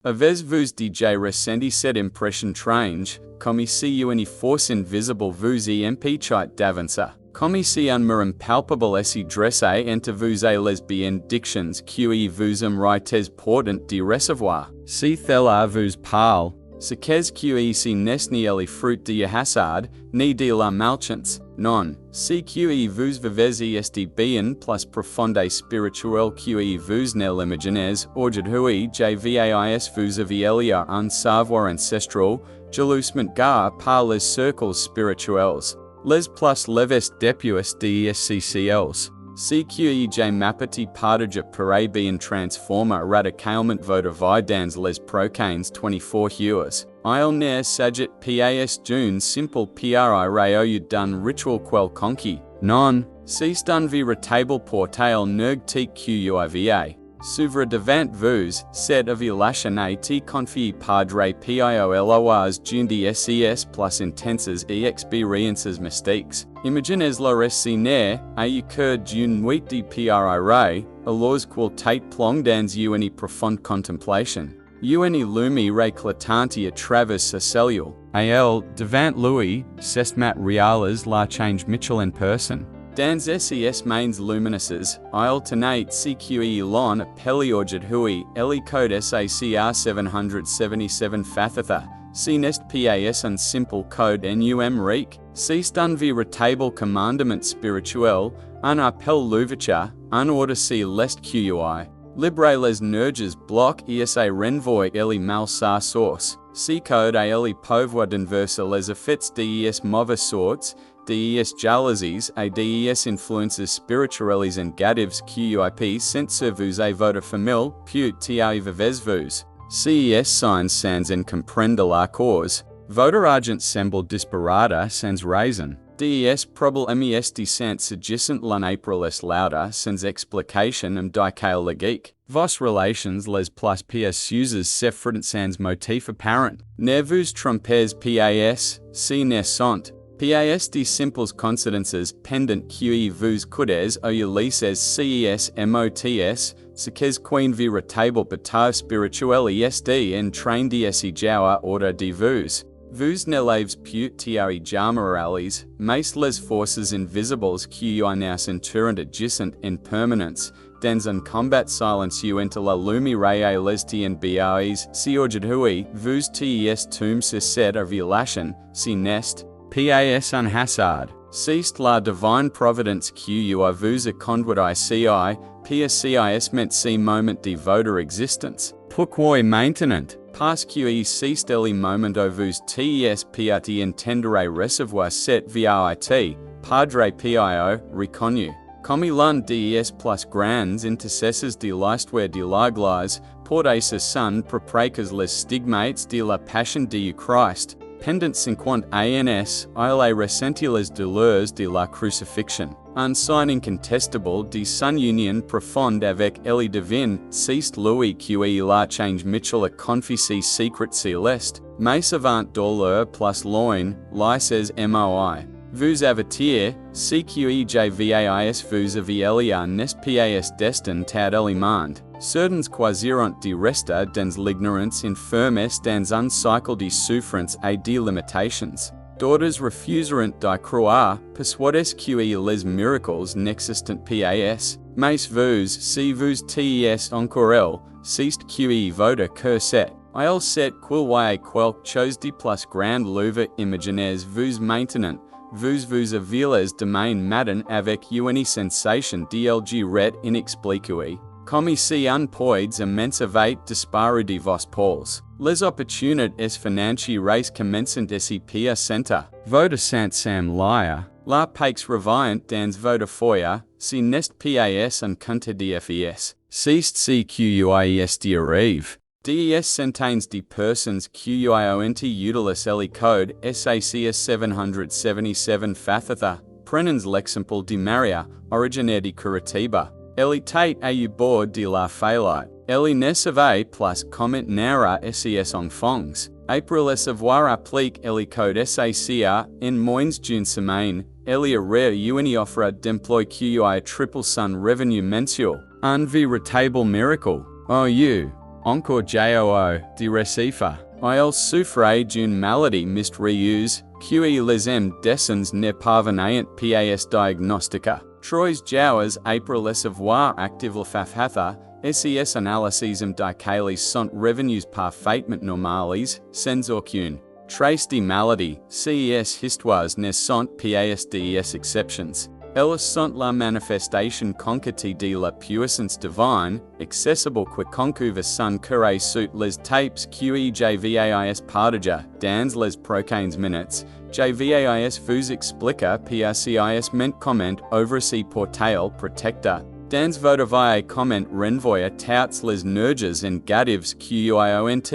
Avez vous DJ ressenti cette impression strange, comme si une force invisible vous y empêchait d'avancer. Comme si un mur impalpable s'y dressait entre vous et les bénédictions que vous aimeriez pourtant de recevoir. Si cela vous parle, ce qu'est que si n'est ni le fruit de hasard, ni de la malchance, non, si que vous vivez est bien plus profonde et spirituel que vous ne l'imaginez, aujourd'hui j'vis vous avez un savoir ancestral, jalousement gars par les cercles spirituels, les plus leves depus de SCCLs. Si que m'appetit partage pourrait bien transformer radicalement votre vie dans les prochaines 24 heures. Il ne s'agit pas d'une simple prière d'un rituel quelconque. Non, c'est un véritable portail énergétique que s'ouvre devant vous, cette révélation est confiée Padre Piolos d'une de ses plus intenses et expériences mystiques. Imaginez le réciner au cœur d'une nuit de prière, alors qu'il tait plongé dans une profonde contemplation. Une lumière éclatante à travers sa cellule. Et elle, devant lui, s'estmat réalize l'Archange Michel en personne. Dans ses mains lumineuses, il tenait ce que l'on appelle aujourd'hui le code SACR 777 Fathatha. Ce n'est pas un simple code numérique, c'est un véritable commandement spirituel, un appel l'ouverture, un ordre céleste qui libre les nerges blocs et se renvoie le mal sa source. Ce code est le pouvoir d'inverser les effets des mauvais sorts, des jalousies et des influences spirituelles négatives qui sense vous et votre famille, puis vivez-vous. Ces signs sans en comprendre la cause, votre agent semble disparate sans raison. Des problèmes sans s'agissant l'un april lauda sans explication d'icale logique. Vos relations les plus précieuses s'effritent sans motif apparent. Ne vous trompez pas, si ne sont pas de simples coïncidences pendant que vous coudez ou lisez ces mots, ce qu'est qu'une véritable bataille spirituelle est en train de se jouer autour de vous. Vous ne l'avez pu tirer jamais, mais les forces invisibles qui nous entourent agissent en permanence, dans un combat silencieux entre la lumière et les ténèbres. Si aujourd'hui vous tombez sur cette révélation, si n'est pas un hasard, c'est la divine providence qui vous a conduit ici, PCIS ce moment de votre existence. Pourquoi maintenant? Parce que c'est le moment où vous tes entendrez recevoir cette vérité, Padre Pio reconnu. Comme l'un des plus grands intercessors de l'histoire de l'Église, porte ce son pour précaires les stigmates de la passion de Christ. Pendant 50 ans, il a ressenti les douleurs de la crucifixion. Un signe incontestable de son union profonde avec le divin, c'est lui que l'Archange Michel a confié ses secrets célestes, mais avant douleur plus loin, lyses moi. Vous avertir, si que j'vis vous avez n'est pas destin tad le monde. Certains choisiront de rester dans l'ignorance enfermes dans un cycle de souffrance et de limitations. D'autres refuseront de croire, persuadés que les miracles n'existent pas. Mais vous, si vous tes encore elle, c'est que votre cœur sait. Il sait qu'il y a quelque chose de plus grand l'ouvre imaginez-vous maintenant. Vous avez demain matin avec une sensation de regret inexpliquée. Comme si un poids immense avait disparu de vos pôles. Les opportunités financières commencent à s'y présenter. Votre sans-sam liar. La paix revient dans votre foyer, si n'est pas un compte de FES. C'est ce qui arrive. Des centaines de personnes qui ont utilisé le code SACS 777 Fathatha, prenons l'exemple de Maria, originaire de Curitiba. Elle était au bord de la faillite. Elle ne savait plus comment narrer ses enfants. Après savoir appliquer le code SACR en moins d'une semaine, elle aurait une offre d'emploi qui a triple son revenu mensuel. Un véritable miracle. Oh you! encore joo, de recifa. Il souffre d'une maladie mist reuse, que les m dessins ne parvenant pas diagnostica. Trois joueurs après recevoir active la fafhatha, SES analyses d'icales sont revenus parfaitement normales, sans aucune trace de maladie, CES histoires ne sont pas des exceptions. Elles sont la manifestation concrète de la puissance divine, accessible quiconque son cœur sous les tapes QEJVAIS partager dans les prochaines minutes. JVAIS vous explique PRCIS ment comment ouvre ce portail protecteur. Dans votre comment renvoie toutes les nerges and gatives QUIONT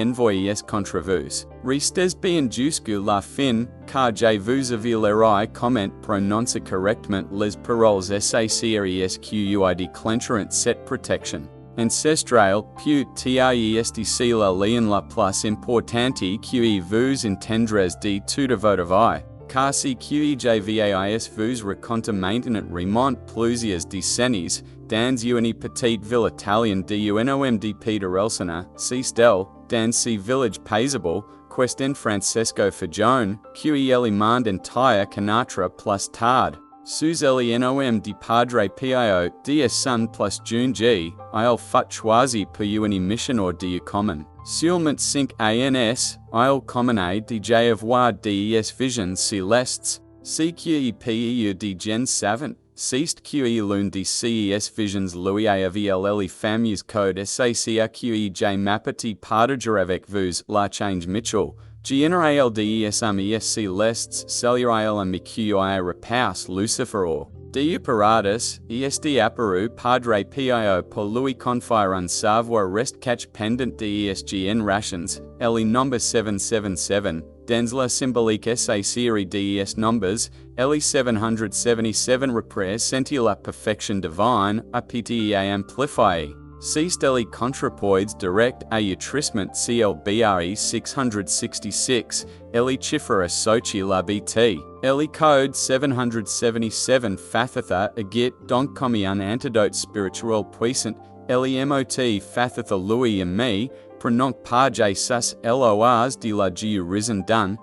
envoyés contre vous. Restez bien jusque la fin, car je vous avouerai comment prononcer correctement les paroles SACRES QUI déclencheront cette protection. Ancestral, puis TIESTC la lien la plus importante QE vous entendrez de toute votre vie. Car si QEJVAIS vous raconte maintenant remonte plusieurs décennies, dans une petite ville italienne de UNOMD de Elsena, si stel, dans ce village paisible, questen Francesco Fagione, QEL monde entire connaître plus tard. Sous nom de Padre Pio, dia Son plus June G, il fut choisi pour une mission or dia commun. Sûrement 5 ans, il commune de j avoir des visions célestes, CQEPEU de gen 7, ceased QE l'une de CES visions Louis AVLL fameux code SACRQEJ mapati partager avec vous, l'Archange Michel. General des célestes, cellural MQI repousse Lucifer or. De apparatus, ESD apparu Padre Pio pour lui confier un savoir rest catch pendant de ESGN rations, LE number 777, dans la symbolique SA série DES numbers, LE 777 représente la perfection divine, APTEA amplifiée. C steli contrapoids direct a utrissement CLBRE 666, Eli chiffre soci la BT, Eli code 777 fathatha agit donc comme un antidote spirituel puissant, Eli mot fathatha lui et me, prenant pas sus LORs de la Dieu risen done,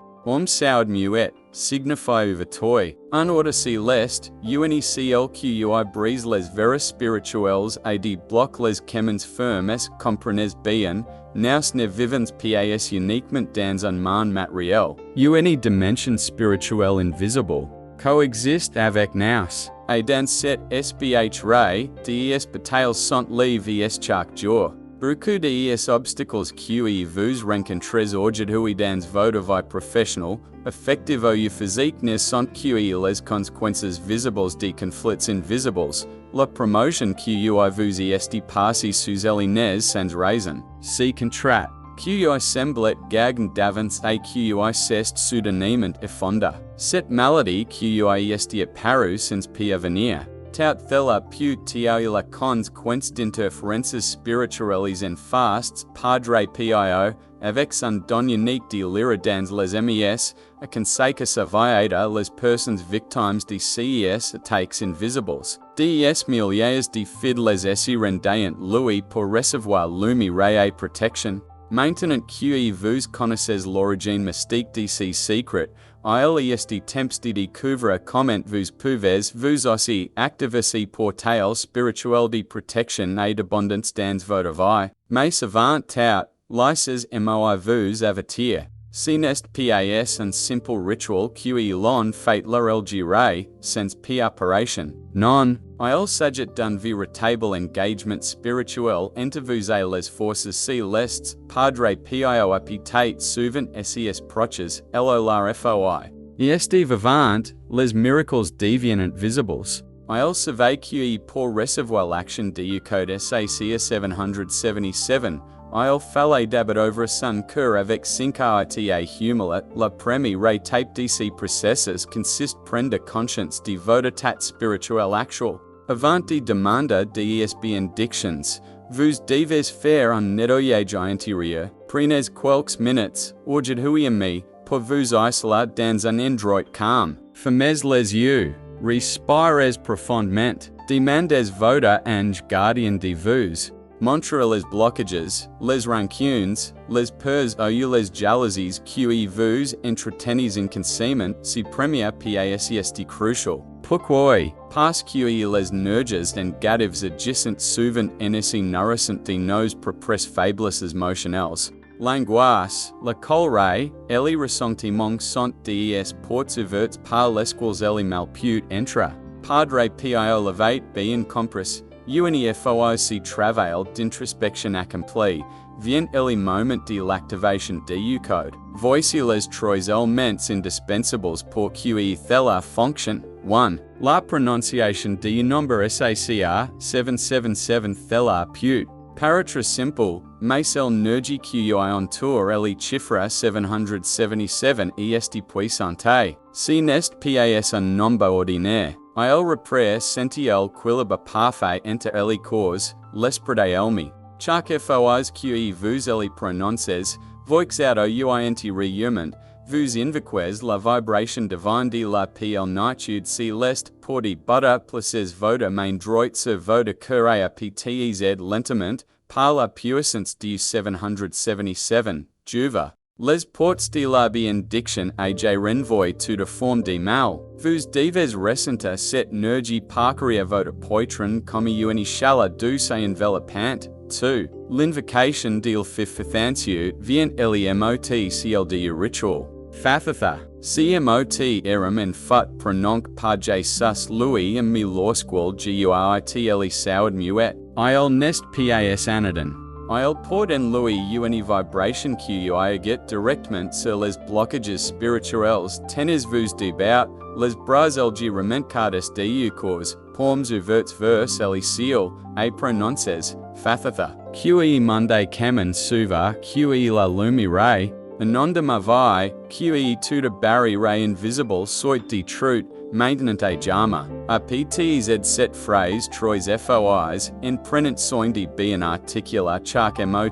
saud muet, signifie Ouvre-Toi, un ordre céleste, UNECLQUI brise les veras spirituels et de bloc les chemins fermes, comprenez bien, nous ne vivons pas uniquement dans un monde matériel. Une dimension spirituelle invisible, coexiste avec nous, et dans cette SBH ray, des batailles sont les vs chaque jour. Beaucoup des obstacles que vous rencontrez aujourd'hui dans votre vie professionnelle, affective ou physique ne sont que les conséquences visibles des conflits invisibles. La promotion que vous est passée sous elle n'est sans raison. Si contrat, que semblait gagner d'avance et que c'est soudainement effondre. Cette maladie que est apparue sans pas venir. Tout thela pu la consequence d'interférences spirituelles en fasts, Padre Pio, avec son don unique de lire dans les MES, a conseil surveiller les personnes victimes de CES attacks invisibles. Des milliers de fidèles essi rendant lui pour recevoir l'humiliation protection. Maintenant que vous connaissez l'origine mystique de ces secrets, il est temps de découvrir comment vous pouvez vous aussi activer ces portails spirituels de protection et d'abondance dans votre vie. Mais avant tout, laissez moi vous avertir. Ce n'est pas un simple rituel que l'on fait la religion, sans préparation. Non, il s'agit d'un véritable engagement spirituel entre vous et les forces célestes, Padre Pio appétit souvent ses proches, LOLRFOI. Est vivant, les miracles deviennent visibles. Il savait que pour recevoir l'action du code SACA 777, il fallait d'abord ouvrir son cœur avec 5 AITA humilité. La première étape de ces processus consiste prendre conscience de votre état spirituel actuel. Avant de demander des bénédictions, vous devez faire un nettoyage intérieur. Prenez quelques minutes, aujourd'hui pour vous isoler dans un endroit calme. Fermez les yeux, respirez profondément, demandez votre ange gardien de vous. Mantra les blockages, les rancunes, les peurs ou les jalousies que vous entretenez inconsciemment, si premier pas crucial. Pourquoi? Parce que les nerges and gatives adjacent souvent NSI nourrissent de nos propres faiblesses émotionnelles. L'angoisse, la colère, et les ressentiments sont des portes ouvertes par lesquelles elle malpute entre. Padre pio levate bien compris, UNIFOIC travail d'introspection accompli, vient le moment de l'activation du code. Voici les trois éléments indispensables pour que cela fonctionne. 1. La prononciation du nombre SACR 777 cela pute. Paraître simple, mais el nergi qui entoure le chiffre 777 est puissante. Si n'est pas un nombre ordinaire, il reprend sentiel quilba parfait entre les corps, l'esprit elmi. Chaque fois que vous le prononcez, voix out ouint reyement, vous invoquez la vibration divine de la plénitude céleste pour de butter places votre main droite sur votre cœur et ptez lentement, par la puissance du 777, Juva. Les portes de la bénédiction age renvoient tout de forme de mal. Vous devez ressentir cette énergie parcourir votre poitrine comme une chaleur douce et enveloppante. 2. L'invocation d'il fifithantieux vient l'emot ciel du ritual. Fathatha. CMOT eram en fut prononc par Jesus Louis mi lorsquel guitl sauad muet. Il nest pas anadan. Il port en Louis une vibration qui get directement sur les blocages spirituels tenez vous débat, les bras elgi rementcades du corps, paumes ouvertes vers le ciel, et prononces, fathatha. Qui monde camen suva, qui la lumire, anonda mavai, qui tout de barriere invisible soit de truth, maintenant et jama. A ptz set phrase trois fois, en prenant soin de bien articula chaque mot,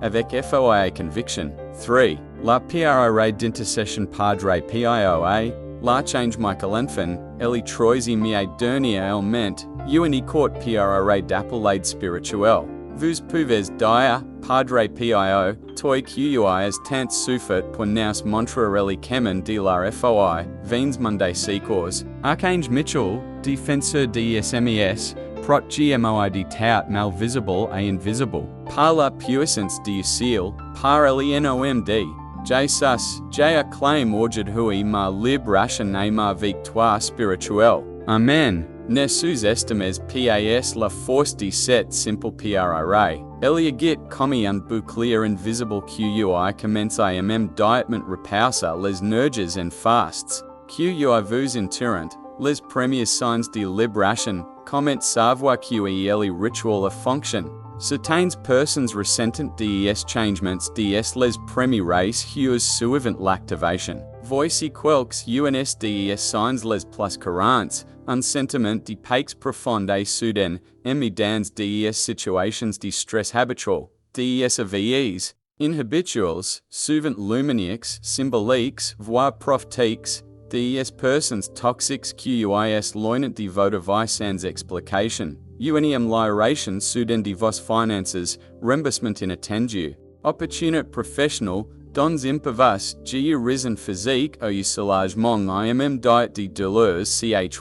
avec foi conviction. 3. La PRA d'intercession Padre PIOA, l'Archange Michel, eli trois mi dernier element, uni court PRA d'appelade spirituel. Vous pouvez dire, Padre Pio, toi qui as tant souffert pour nous montrer le chemin de la foi, vens monday secours. Archange Michel, défenseur des SMES, prot gmoi de tout mal visible et invisible. Par la puissance du ciel, par l'NOMD. Jesus, j'ai acclaim aujourd'hui ma libération et ma victoire spirituelle. Amen. Ne sous-estimez pas la force de cette simple PRA. Eliagit comme un bouclier invisible qui commence à même directement repousser les nerges en fasts. Qui vous entourant, les premiers signs de libération, comment savoir que le ritual a fonction. Certaines personnes ressentent des changements des les premières hues suivant l'activation. Voici quelques uns des signs les plus courants, un sentiment de paix profonde et soudain, émis dans des situations de stress habitual, des AVEs, inhabituals, souvent luminiques, symboliques, voire prophétiques, des personnes toxiques qui loinent de votre vie sans explication. Amélioration soudaine de vos finances, remboursement inattendu, opportunité professionnelle, dans impévus, risen physique ou soulagement imm diet de douleurs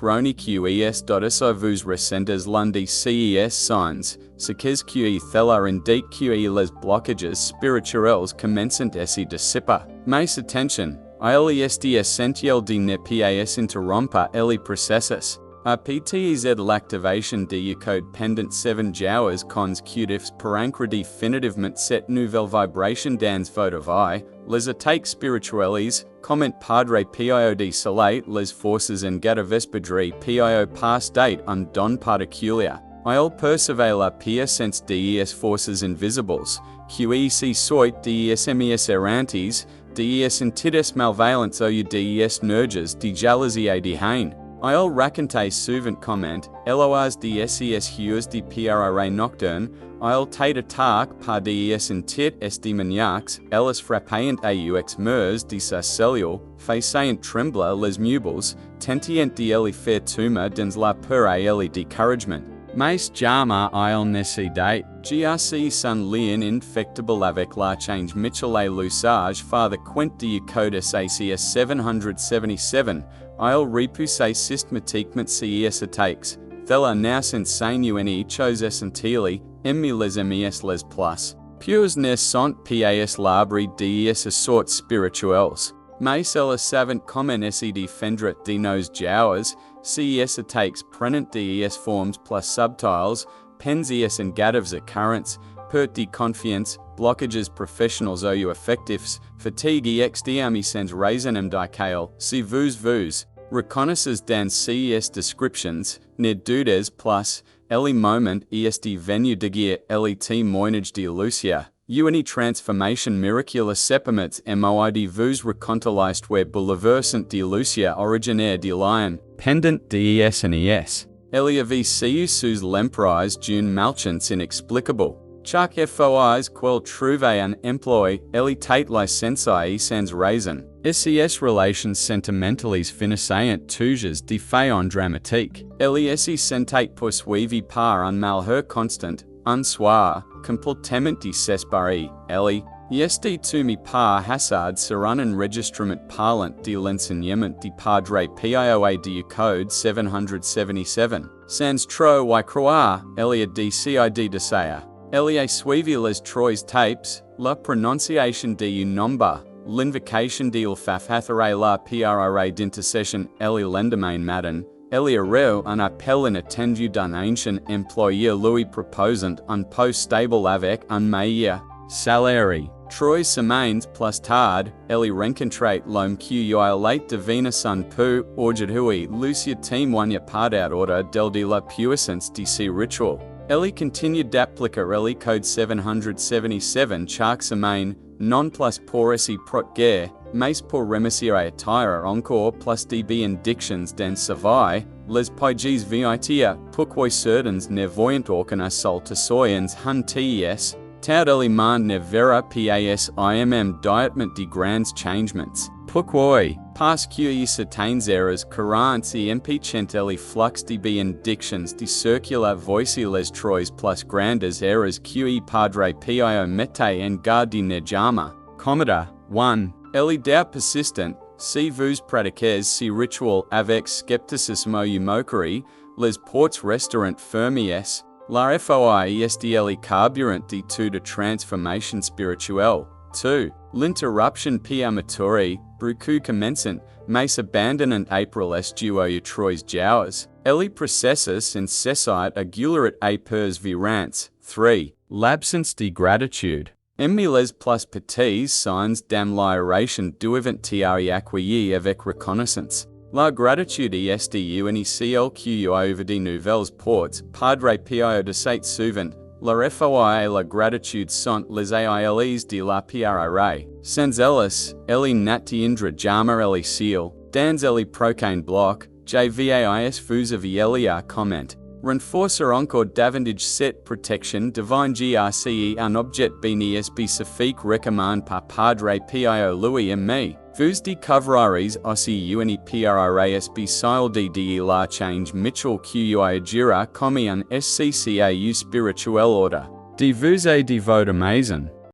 roni qes vous ressentez lundi ces signs, ce que thela indique que les blocages spirituels commencent à se dissiper. Mais attention, il est essentiel de ne pas interrompre les processus. A ptz l'activation de code pendant 7 jours consécutifs pour ancrer définitivement cette nouvelle vibration dans votre vie, les attaques spirituelles, comment Padre Pio de soleil les forces en gatavespodre Pio par date un don particulier. Il percevait la puissance des forces invisibles, qui se soit des mes errantes, des entités malveillantes ou des nerges de jalousie et de haine. Il raconte souvent comment, LOAS de SES hues de PRA nocturne, il tait attaque par des entités démoniaques, elles frappant aux murs de sa cellule, faisant trembler les meubles, tentant de les faire tomber dans la peur et le découragement. Mace Jama il Nessi date, GRC Sun Lien infectable avec l'Archange Michel et l'Usage Father Quint de Codis ACS 777, il Repousse systématiquement ces attaques, thela nous insane une chose essentielle, emmi les mes les plus. Pures ne sont pas l'abri des assorts spirituels. Mais elles savent comment essayer de défendre de nos joueurs, ces attaques prenant des formes plus subtiles, pensies and gatives occurrence, perte de confiance, blockages professionnels ou effectifs, fatigue extrême sans raison d'icale, si vous reconnaissez dans ces descriptions, ne doutez plus, le moment est venu de guerre le témoignage de Lucia. Une transformation miraculeuse sepaments moid vous recontoliste web bouleversant de Lucia originaire de lion, pendant de es. Elia v seu sous l'emprise d'une malchance inexplicable. Chaque fois quel trouve un emploi, eli tate licencié sans raison. SES relations sentimentales finissant toujours de façon dramatique. Eli esse sentate poursuivi par un malheur constant, un soir, complètement désespéré, eli, yesti tumi par hasard sur un enregistrement parlant de l'enseignement de Padre Pio du Code 777. Sans trop y croire, Elia de cid de saya. Elia suivi les trois tapes, la prononciation de un nombre, l'invocation de l'fafathere la pra d'intercession, Eli l'endemain matin, Elia reo un appel inattendu d'un ancien employeur lui proposant un poste stable avec un meilleur salaire. Trois semaines plus tard, Eli rencontre l'homme qui late devina son peu aujourd'hui Lucia témoigne par ordre de la puissance de ses rituels. Eli continued d'appliquer le code 777 chaque semaine, non plus pour essayer protéger, mais pour remercier attire encore plus de bénédictions dans sa vie, les piges vitia, pourquoi certains ne voyant aucun assault soyens hunties, tout élément ne verra pas imm dietment de grands changements. Pourquoi? Parce que certaines erreurs courantes et impeachant le flux de bénédictions de circular voici les trois plus grandes erreurs que Padre Pio mette en garde ne jamais. Commoda, 1. Eli doubt persistent, si vous pratiquez ces rituels avec scepticisme ou moquerie, les portes restaurant fermies, la foi est le carburant de toute transformation spirituelle. 2. L'interruption amatori, beaucoup commençant, mais abandonnant April estuo trois jours. Eli processus incessant agulat et perseverance. 3. L'absence de gratitude. Emmi les plus petits signs d'amélioration doivent être accueillis avec reconnaissance. La gratitude est une clq over de nouvelles portes, Padre Pio de cette souvent, la foi et la gratitude sont les ailes de la pra. Sans elles, eli nati indra jama eli seal, dans eli procaine bloc, jvais vous avielia comment. Renforcer encore davantage cette protection divine grce un objet béni spécifique recommande par Padre Pio lui et me. Vous découvrirez aussi une pras spéciale de l'Archange Michel qui agira comme un SCCAU spirituel order. De vous et de votre maison.